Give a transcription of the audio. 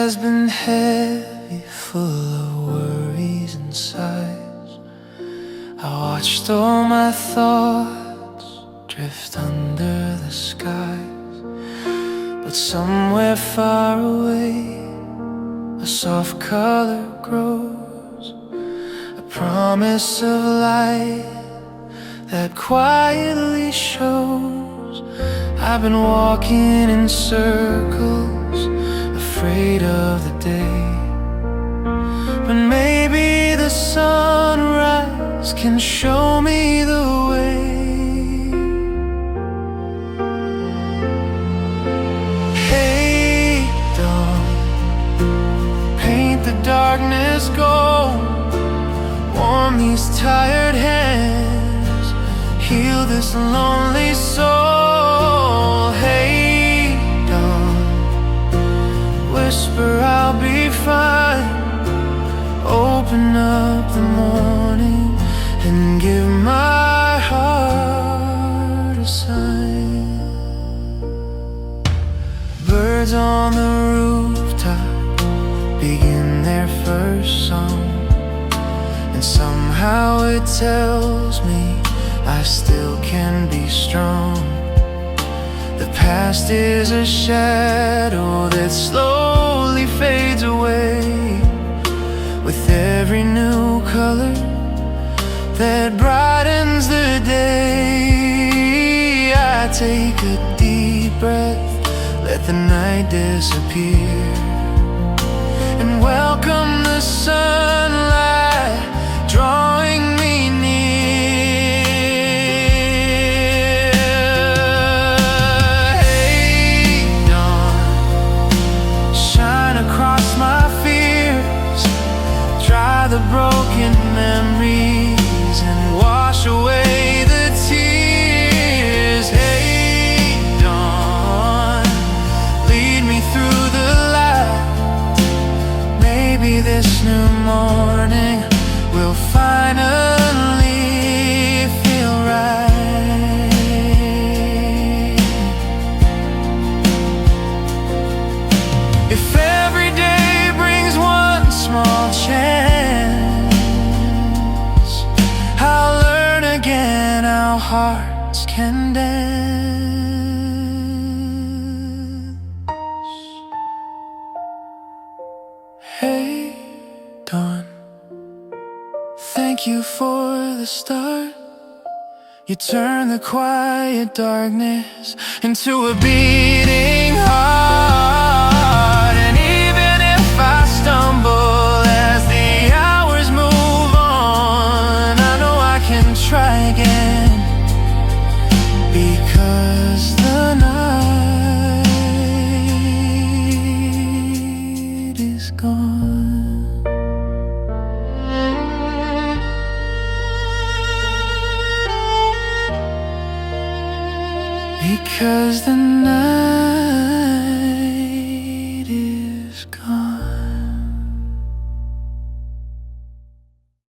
has been heavy, full of worries and sighs. I watched all my thoughts drift under the skies. But somewhere far away, a soft color grows, a promise of light that quietly shows. I've been walking in circles, afraid of the day, but maybe the sunrise can show me the way. Hey, dawn, paint the darkness gold, warm these tired hands, heal this lonely soul. Hey, dawn, whisper I'll be fine, open up the morning and give my heart a sign. Birds on the rooftop begin their first song, and somehow it tells me I still can be strong. The past is a shadow that slowly fades away, with every new color that brightens the day. I take a deep breath, let the night disappear, and welcome the sunlight drawing me near. Hey, dawn, shine across my fears, dry the broken memories and wash away the tears. Hey, dawn, lead me through the light. Maybe this new morning will finally feel right. If every day brings one small chance, I'll learn again how hearts can dance. Hey, dawn, thank you for the start. You turn the quiet darkness into a beating heart. And even if I stumble as the hours move on, I know I can try again, because the night is gone. Because the night